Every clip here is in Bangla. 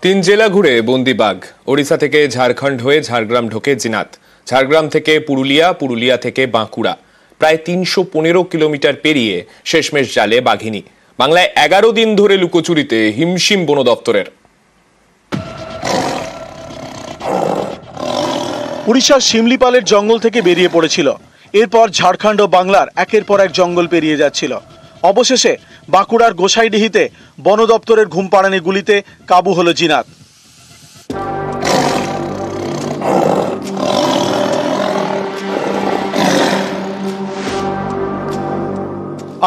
তিন জেলা ঘুরে বন্দি বাঘ। ওড়িশা থেকে ঝাড়খণ্ড হয়ে ঝাড়গ্রাম ঢোকে জিনাত, ঝাড়গ্রাম থেকে পুরুলিয়া, পুরুলিয়া থেকে বাঁকুড়া, প্রায় ৩১৫ কিলোমিটার পেরিয়ে শেষমেশ জালে বাঘিনী। বাংলায় ১১ দিন ধরে লুকোচুরিতে হিমশিম বন দপ্তরের। উড়িষ্যার শিমলিপালের জঙ্গল থেকে বেরিয়ে পড়েছিল, এরপর ঝাড়খণ্ড ও বাংলার একের পর এক জঙ্গল পেরিয়ে যাচ্ছিল। অবশেষে বাঁকুড়ার গোসাইডিহিতে বন দপ্তরের ঘুম পাড়ানি গুলিতে কাবু হলো জিনাত।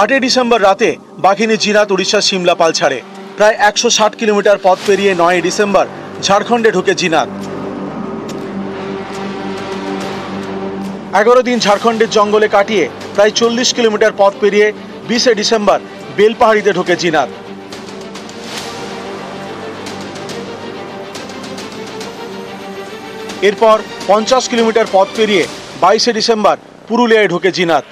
আটই ডিসেম্বর রাতে বাঘিনী জিনাত উড়িষ্যার শিমলাপাল ছাড়ে। প্রায় ১৬০ কিলোমিটার পথ পেরিয়ে ৯ই ডিসেম্বর ঝাড়খণ্ডে ঢুকে জিনাত। ১১ দিন ঝাড়খণ্ডের জঙ্গলে কাটিয়ে প্রায় ৪০ কিলোমিটার পথ পেরিয়ে ২০ ডিসেম্বর বেলপাহাড়িতে ঢোকে জিনাত। এরপর ৫০ কিলোমিটার পথ পেরিয়ে ২২ ডিসেম্বর পুরুলিয়ায় ঢোকে জিনাত।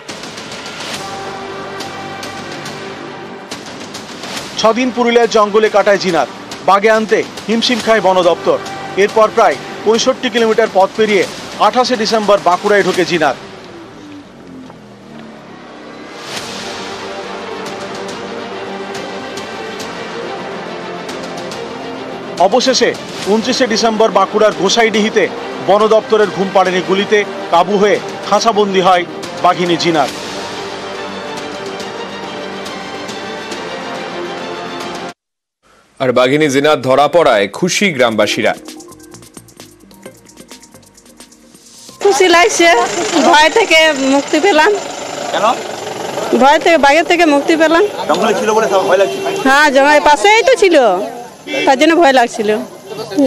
৬ দিন পুরুলিয়ার জঙ্গলে কাটায় জিনাত। বাগে আনতে হিমশিম খায় বন দপ্তর। এরপর প্রায় ৬৫ কিলোমিটার পথ পেরিয়ে ২৮ ডিসেম্বর বাঁকুড়ায় ঢোকে জিনাত। অবশেষে ২৯ ডিসেম্বর বাঁকুড়ার গোসাইডিহিতে বন দপ্তরের ঘুম পাড়ানি গুলিতে কাবু হয়ে খাঁচাবন্দি হয় বাঘিনী জিনাত। আর বাঘিনী জিনাত ধরা পড়ায় খুশি গ্রামবাসীরা। খুশি লাগছে, ভয় থেকে মুক্তি পেলাম। কেন? ভয় থেকে, বাঘের থেকে মুক্তি পেলাম। জঙ্গলে ছিল বলে ভয় লাগছে? হ্যাঁ, জঙ্গলের পাশেই তো ছিল, তার জন্য ভয় লাগছিল।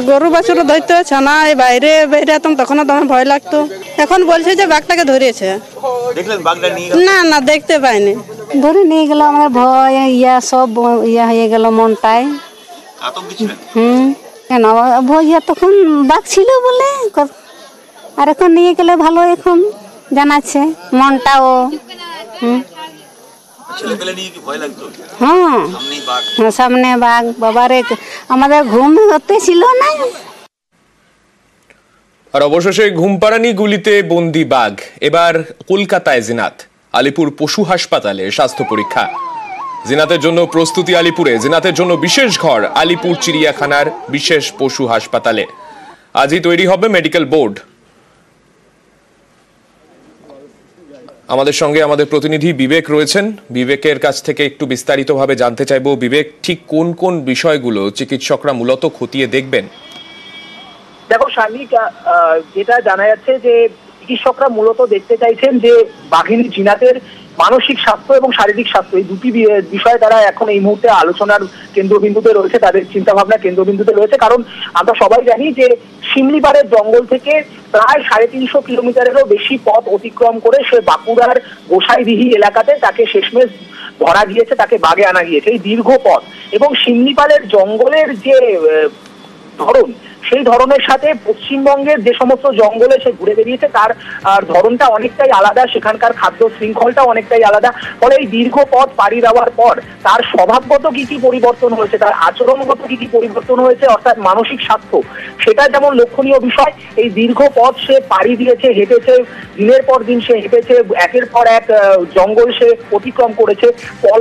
গরু বাছুর ধরতো, ছানা বাইরে বেরাতাম, তখন তোমার ভয় লাগতো। এখন বলছে যে বাঘটাকে ধরেছে। দেখলেন বাঘটা নিয়ে? না না, দেখতে পাইনি। ধরে নিয়ে গেল, আমাদের ভয় সব হয়ে গেল মনটায়। আতঙ্কে ছিলেন? কেন ভয়, তখন বাঘ ছিল বলে। আর এখন নিয়ে গেলে ভালো, এখন জানাচ্ছে মনটাও। ছেলেপেলে নিয়ে কি ভয় লাগতো? হ্যাঁ, সামনে বাঘ, বাবারে আমাদের ঘুম হতে ছিল না। আর অবশেষে ঘুমপাড়ানি গুলিতে বন্দি বাঘ। এবার কলকাতায় জিনাত, আলিপুর পশু হাসপাতালে স্বাস্থ্য পরীক্ষা। জিনাতের জন্য প্রস্তুতি আলিপুরে, জিনাতের জন্য বিশেষ ঘর আলিপুর চিড়িয়াখানার বিশেষ পশু হাসপাতালে। আজই তৈরি হবে মেডিকেল বোর্ড। আমাদের সঙ্গে আমাদের প্রতিনিধি বিবেক রয়েছেন। বিবেকের কাছ থেকে একটু বিস্তারিতভাবে জানতে চাইবো। বিবেক, ঠিক কোন কোন বিষয়গুলো চিকিৎসকরা মূলত খতিয়ে দেখবেন? দেখো শারমিক, যেটা জানা যাচ্ছে যে চিকিৎসকরা মূলত দেখতে চাইছেন যে বাঘিনী জিনাতের মানসিক স্বাস্থ্য এবং শারীরিক স্বাস্থ্য, এই দুটি বিষয় তারা এখন এই মুহূর্তে আলোচনার কেন্দ্রবিন্দুতে রয়েছে, তাদের চিন্তা ভাবনা কেন্দ্রবিন্দুতে রয়েছে। কারণ আমরা সবাই জানি যে শিমলিপালের জঙ্গল থেকে প্রায় ৩৫০ কিলোমিটারেরও বেশি পথ অতিক্রম করে সে বাঁকুড়ার গোসাইডিহি এলাকাতে তাকে শেষমেশ ধরা গিয়েছে, তাকে বাগে আনা গিয়েছে। এই দীর্ঘ পথ এবং শিমলিপালের জঙ্গলের যে ধরন, সেই ধরনের সাথে পশ্চিমবঙ্গের যে সমস্ত জঙ্গলে সে ঘুরে বেরিয়েছে তার ধরনটা অনেকটাই আলাদা, সেখানকার খাদ্য শৃঙ্খলটা অনেকটাই আলাদা। ফলে এই দীর্ঘ পথ পাড়ি দেওয়ার পর তার স্বভাবগত কি কি পরিবর্তন হয়েছে, তার আচরণগত কি কি পরিবর্তন হয়েছে, অর্থাৎ মানসিক স্বাস্থ্য, সেটা যেমন লক্ষণীয় বিষয়। এই দীর্ঘ পথ সে পাড়ি দিয়েছে, হেঁটেছে, দিনের পর দিন সে হেঁটেছে, একের পর এক জঙ্গল সে অতিক্রম করেছে।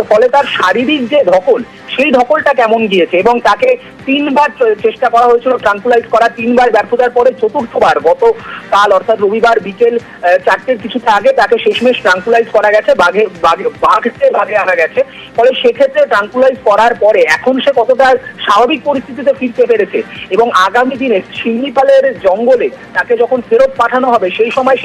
ফলে তার শারীরিক যে ধকল, সেই ধকলটা কেমন গিয়েছে। এবং তাকে ৩বার চেষ্টা করা হয়েছিল ট্রাঙ্কুলাইজ করা, ৩বার ব্যর্থতার পরে চতুর্থবার গতকাল অর্থাৎ রবিবার বিকেল ৪টের কিছুটা আগে তাকে শেষমেশ ট্রাঙ্কুলাইজ করা গেছে, বাঘে আনা গেছে। ফলে সেক্ষেত্রে ট্রাঙ্কুলাইজ করার পরে এখন সে কতটা স্বাভাবিক পরিস্থিতিতে ফিরতে পেরেছে এবং আগামী দিনে শিমলিপালের জঙ্গলে তাকে যখন ফেরত পাঠানো হবে সেই সময়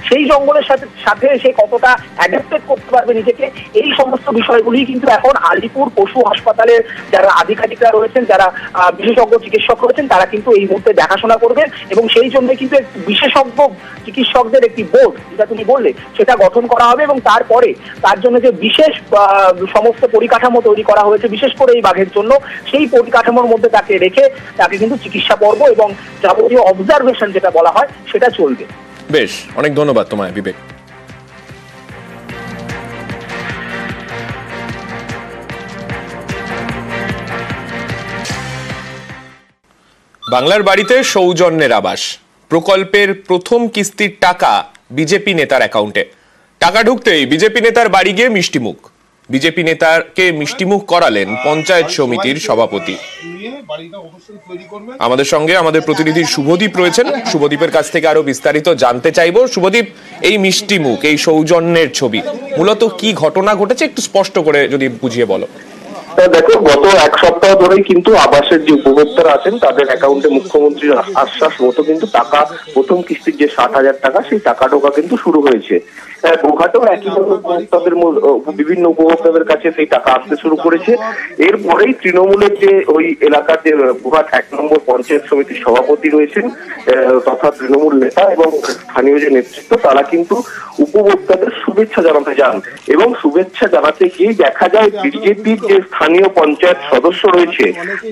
সেই জঙ্গলের সাথে সে কতটা অ্যাডাপ্টেড করতে পারবে নিজেকে, এই সমস্ত বিষয়গুলি কিন্তু এখন আলিপুর পশু হাসপাতালের যারা আধিকারিকরা রয়েছেন, যারা বিশেষজ্ঞ চিকিৎসক রয়েছেন, তারা কিন্তু এই মুহূর্তে দেখাশোনা করবেন। এবং সেই জন্য কিন্তু বিশেষজ্ঞ চিকিৎসকদের একটি বোর্ড, যেটা তুমি বললে, সেটা গঠন করা হবে। এবং তারপরে তার জন্য যে বিশেষ সমস্ত পরিকাঠামো তৈরি করা হয়েছে বিশেষ করে এই বাঘের জন্য, সেই পরিকাঠামোর মধ্যে তাকে রেখে তাকে কিন্তু চিকিৎসা পর্ব এবং যাবতীয় অবজারভেশন যেটা বলা হয় সেটা চলবে। বেশ, অনেক ধন্যবাদ তোমায় বিবেক। বাংলার বাড়িতে সৌজন্যের আবাস প্রকল্পের প্রথম কিস্তির টাকা বিজেপি নেতার অ্যাকাউন্টে। টাকা ঢুকতেই বিজেপি নেতার বাড়ি গিয়ে মিষ্টিমুখ। বিজেপি নেতাকে মিষ্টিমুখ করালেন পঞ্চায়েত সমিতির সভাপতি। আমাদের সঙ্গে আমাদের প্রতিনিধি শুভদীপ রয়েছেন। শুভদীপের কাছ থেকে আরো বিস্তারিত জানতে চাইবো। শুভদীপ, এই মিষ্টিমুখ, এই সৌজন্যের ছবি মূলত কি ঘটনা ঘটেছে একটু স্পষ্ট করে যদি বুঝিয়ে বলো। দেখো, গত এক সপ্তাহ ধরেই কিন্তু আবাসের যে উপভোক্তারা আছেন তাদের অ্যাকাউন্টে মুখ্যমন্ত্রীর আশ্বাস মতো কিন্তু টাকা, প্রথম কিস্তির যে 60,000 টাকা, সেই টাকা ঢোকা কিন্তু শুরু হয়েছে। গোঘাটেও একইভাবে উপভোক্তাদের, বিভিন্ন উপভোক্তাদের কাছে সেই টাকা আসতে শুরু করেছে। এরপরেই তৃণমূলের যে ওই এলাকার যে গোঘাট 1 নম্বর পঞ্চায়েত সমিতির সভাপতি রয়েছেন তথা তৃণমূল নেতা এবং স্থানীয় যে নেতৃত্ব, তারা কিন্তু উপভোক্তাদের শুভেচ্ছা জানাতে যান এবং শুভেচ্ছা জানাতে গিয়ে দেখা যায় বিজেপির যে স্থানীয় পঞ্চায়েত সদস্য রয়েছে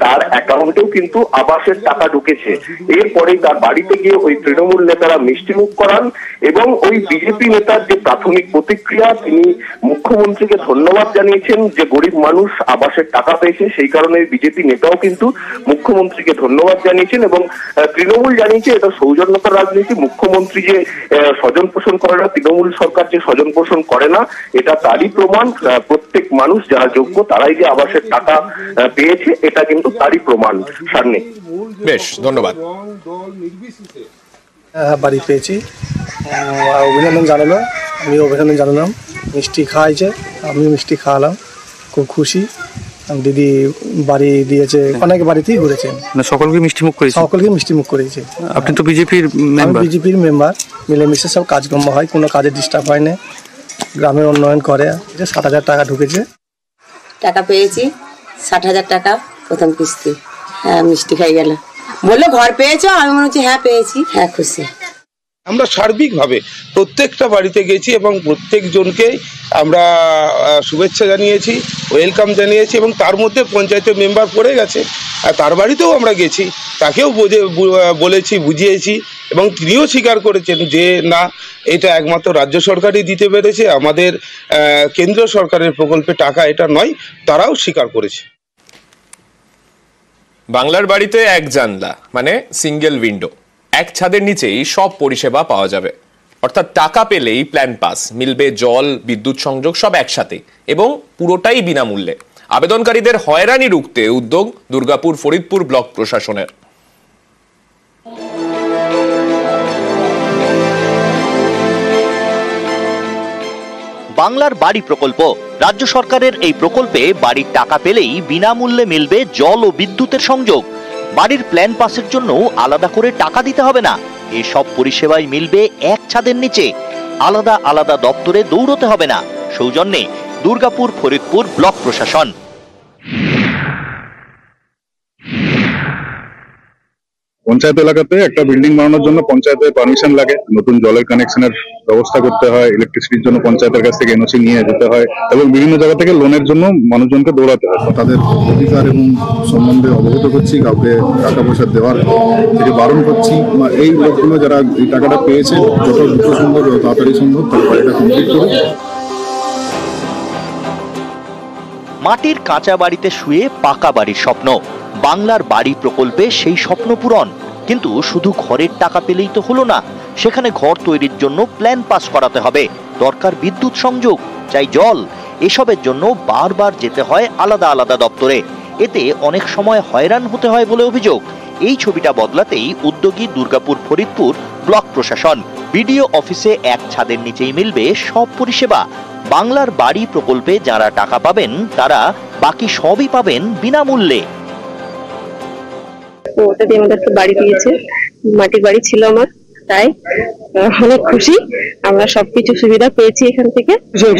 তার অ্যাকাউন্টেও কিন্তু আবাসের টাকা ঢুকেছে। এরপরেই তার বাড়িতে গিয়ে ওই তৃণমূল নেতারা মিষ্টিমুখ করান এবং ওই বিজেপি নেতার যে প্রাথমিক প্রতিক্রিয়া, তিনি মুখ্যমন্ত্রীকে ধন্যবাদ জানিয়েছেন যে গরিব মানুষ আবাসের টাকা পেয়েছে। সেই কারণে বিজেপি নেতাও কিন্তু মুখ্যমন্ত্রীকে ধন্যবাদ জানিয়েছেন এবং তৃণমূল জানিয়েছে এটা সৌজন্যতার রাজনীতি। মুখ্যমন্ত্রী যে স্বজন পোষণ করে না, তৃণমূল সরকার যে স্বজন পোষণ করে না, এটা তারই প্রমাণ। প্রত্যেক মানুষ যারা যোগ্য তারাই যে আবাসের টাকা পেয়েছে, এটা কিন্তু তারই প্রমাণ। সামনে বেশ, ধন্যবাদ। বাড়ি পেয়েছি, অভিনন্দন জানালো, আমি অভিনন্দন জানালাম। মিষ্টি খাওয়াইছে, আমিও মিষ্টি খাওয়ালাম, খুব খুশি। দিদি বাড়ি দিয়েছে, অনেক বাড়িতেই ঘুরেছেন, সকলকে মিষ্টিমুখ করেছে। সকলকে মিষ্টিমুখ করেছে। আপনি তো বিজেপির মেম্বার। বিজেপির মেম্বার, মিলেমিশে সব কাজকর্ম হয়, কোনো কাজে ডিস্টার্ব হয় না, গ্রামের উন্নয়ন করে। 60,000 টাকা ঢুকেছে। টাকা পেয়েছি 60,000 টাকা প্রথম কিস্তি। হ্যাঁ, মিষ্টি খাই গেল, বললো ঘর পেয়েছো, আমি মনে হচ্ছে হ্যাঁ পেয়েছি, হ্যাঁ খুশি। আমরা সার্বিকভাবে প্রত্যেকটা বাড়িতে গেছি এবং প্রত্যেকজনকে আমরা শুভেচ্ছা জানিয়েছি, ওয়েলকাম জানিয়েছি এবং তার মধ্যে পঞ্চায়েতের মেম্বার পড়ে গেছে, তার বাড়িতেও আমরা গেছি, তাকেও বলেছি, বুঝিয়েছি এবং তিনিও স্বীকার করেছেন যে না, এটা একমাত্র রাজ্য সরকারই দিতে পেরেছে, আমাদের কেন্দ্র সরকারের প্রকল্পে টাকা এটা নয়, তারাও স্বীকার করেছে। বাংলার বাড়িতে এক জানলা মানে সিঙ্গেল উইন্ডো, এক ছাদের নিচেই সব পরিষেবা পাওয়া যাবে। অর্থাৎ টাকা পেলেই প্ল্যান পাস, মিলবে জল, বিদ্যুৎ সংযোগ সব একসাথে এবং পুরোটাই বিনামূল্যে। আবেদনকারীদের হয়রানি রুখতে উদ্যোগ দুর্গাপুর ফরিদপুর ব্লক প্রশাসনের। বাংলার বাড়ি প্রকল্প, রাজ্য সরকারের এই প্রকল্পে বাড়ির টাকা পেলেই বিনামূল্যে মিলবে জল ও বিদ্যুতের সংযোগ। বাড়ির প্ল্যান পাসের জন্য আলাদা করে টাকা দিতে হবে না। এসব পরিষেবাই মিলবে এক ছাদের নিচে, আলাদা আলাদা দপ্তরে দৌড়তে হবে না। সৌজন্যে দুর্গাপুর ফরিদপুর ব্লক প্রশাসন। পঞ্চায়েত এলাকাতে একটা বিল্ডিং বানানোর জন্য পঞ্চায়েতের পারমিশন লাগে, নতুন জলের কানেকশনের ব্যবস্থা করতে হয়, ইলেকট্রিসিটির জন্য পঞ্চায়েতের কাছ থেকে এনওসি নিয়ে যেতে হয় এবং বিভিন্ন জায়গা থেকে লোনের জন্য মানুষজনকে দৌড়াতে হয়। তাদের অধিকার এবং সম্বন্ধে অবগত করছি, কাউকে টাকা পয়সা দেওয়ার থেকে বারণ করছি। এই লোকগুলো যারা এই টাকাটা পেয়েছে যত দ্রুত সম্ভব, যত তাড়াতাড়ি সম্ভব তার বাড়িটা কমপ্লিট করুক। মাটির কাঁচা বাড়িতে শুয়ে পাকা বাড়ির স্বপ্ন, বাংলার বাড়ি প্রকল্পে সেই স্বপ্ন পূরণ। কিন্তু শুধু ঘরের টাকা পেলেই তো হলো না, সেখানে ঘর তৈরির জন্য প্ল্যান পাস করাতে হবে, দরকার বিদ্যুৎ সংযোগ, চাই জল। এসবের জন্য বারবার যেতে হয় আলাদা আলাদা দপ্তরে, এতে অনেক সময় হয়রান হতে হয় বলে অভিযোগ। এই ছবিটা বদলাতেই উদ্যোগী দুর্গাপুর ফরিদপুর ব্লক প্রশাসন। বিডিও অফিসে এক ছাদের নিচেই মিলবে সব পরিষেবা। বাংলার বাড়ি প্রকল্পে যারা টাকা পাবেন তারা বাকি সবই পাবেন বিনামূল্যে। ওটা দিয়ে আমাদেরকে বাড়ি দিয়েছে, মাটির বাড়ি ছিল আমার, তাই অনেক খুশি। আমরা সবকিছু সুবিধা পেয়েছি এখান থেকে,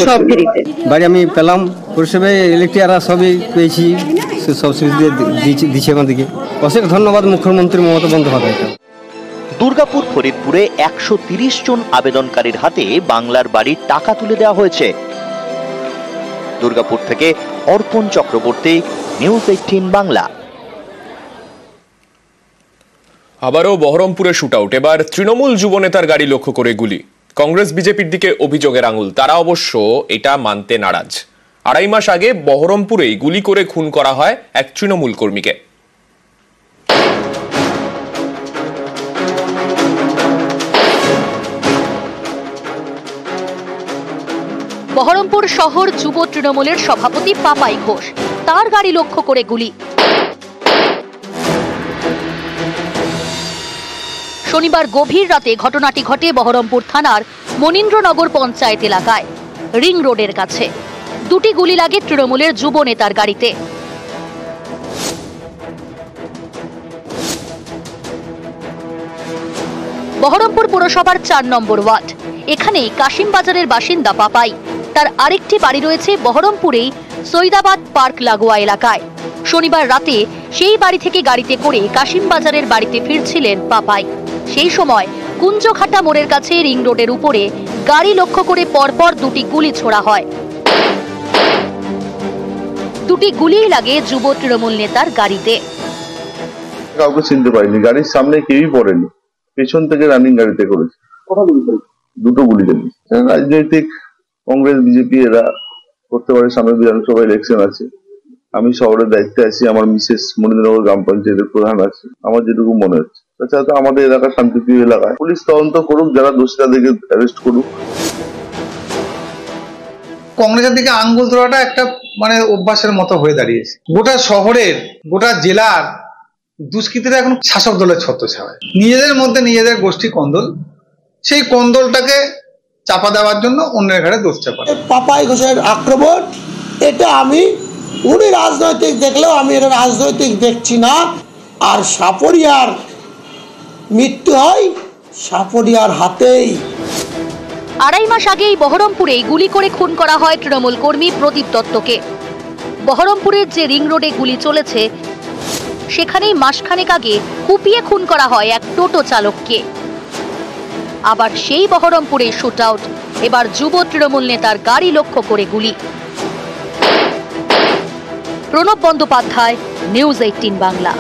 সব ফ্রিতে। বাড়ি আমি পেলাম, পরিষেবা ইলেকট্রিক সবই পেয়েছি, সব সুবিধা দিচ্ছে আমাদেরকে। অশেষ ধন্যবাদ মুখ্যমন্ত্রী মমতা বন্দ্যোপাধ্যায়। দুর্গাপুর ফরিদপুরে 130 জন আবেদনকারীর হাতে বাংলার বাড়ির টাকা তুলে দেওয়া হয়েছে। দুর্গাপুর থেকে অর্পণ চক্রবর্তী, নিউজ 18 বাংলা। আবারও বহরমপুরে শুটআউট, এবার তৃণমূল যুবনেতার গাড়ি লক্ষ্য করে গুলি। কংগ্রেস বিজেপির দিকে অভিযোগের আঙুল, তারা অবশ্য এটা মানতে নারাজ। 2.5 মাস আগে বহরমপুরেই গুলি করে খুন করা হয় এক তৃণমূল কর্মীকে। শহর যুব তৃণমূলের সভাপতি পাপাই ঘোষ, তার গাড়ি লক্ষ্য করে গুলি। শনিবার গভীর রাতে ঘটনাটি ঘটে বহরমপুর থানার মনীন্দ্রনগর পঞ্চায়েত এলাকায় রিং রোডের কাছে। দুটি গুলি লাগে তৃণমূলের যুব নেতার গাড়িতে। বহরমপুর পুরসভার 4 নম্বর ওয়ার্ড, এখানেই কাশিমবাজারের বাসিন্দা পাপাই। তার আরেকটি বাড়ি রয়েছে বহরমপুরেই সৈদাবাদ পার্ক লাগোয়া এলাকায়। শনিবার রাতে সেই বাড়ি থেকে গাড়িতে করে কাশিমবাজারের বাড়িতে ফিরছিলেন পাপাই। সেই সময় কুঞ্জঘাটা মোড়ের কাছে রিং রোডের উপরে গাড়ি লক্ষ্য করে পরপর দুটি গুলি ছোড়া হয়। দুটি গুলিই লাগে যুব তৃণমূল নেতার গাড়িতে। কাউকে চিনতে পারিনি, গাড়ির সামনে কেউই পড়েনি, পেছন থেকে রানিং গাড়িতে করেছে। দুটো গুলি চালিয়েছে। রাজনৈতিক কংগ্রেস বিজেপি এরা করতে পারে, সামনে বিধানসভা ইলেকশন আছে। আমি শহরের দায়িত্বে আছি, আমার মিসেস মনীন্দ্রনগর গ্রাম পঞ্চায়েতের প্রধান আছে। আমার যেটুকু মনে হচ্ছে, তাছাড়া তো আমাদের এলাকা শান্তিপ্রিয় এলাকায় পুলিশ তদন্ত করুক, যারা দোষী তাদেরকে অ্যারেস্ট করুক। কংগ্রেসের দিকে আঙ্গুল তোলাটা একটা অভ্যাসের মতো হয়ে দাঁড়িয়েছে। গোটা শহরের, গোটা জেলার দুষ্কৃতীরা এখন শাসক দলের ছত্রছায়ায়, নিজেদের মধ্যে নিজেদের গোষ্ঠী কন্দল, সেই কন্দলটাকে চাপা দেওয়ার জন্য অন্যের ঘাড়ে দোষ চাপা। পাপাই ঘোষের আক্রমণ, এটা আমি উনি রাজনৈতিক দেখলেও আমি এটা রাজনৈতিক দেখছি না। আর সাপরিয়ার মৃত্যু হয় সাপরিয়ার হাতেই। 2.5 মাস আগেই বহরমপুরে গুলি করে খুন করা হয় তৃণমূল কর্মী প্রদীপ দত্তকে। বহরমপুরের যে রিং রোডে গুলি চলেছে, সেখানেই মাসখানেক আগে কুপিয়ে খুন করা হয় এক টোটো চালককে। আবার সেই বহরমপুরে শুট আউট, এবার যুব তৃণমূল নেতার গাড়ি লক্ষ্য করে গুলি। প্রণব বন্দ্যোপাধ্যায়, নিউজ 18 বাংলা।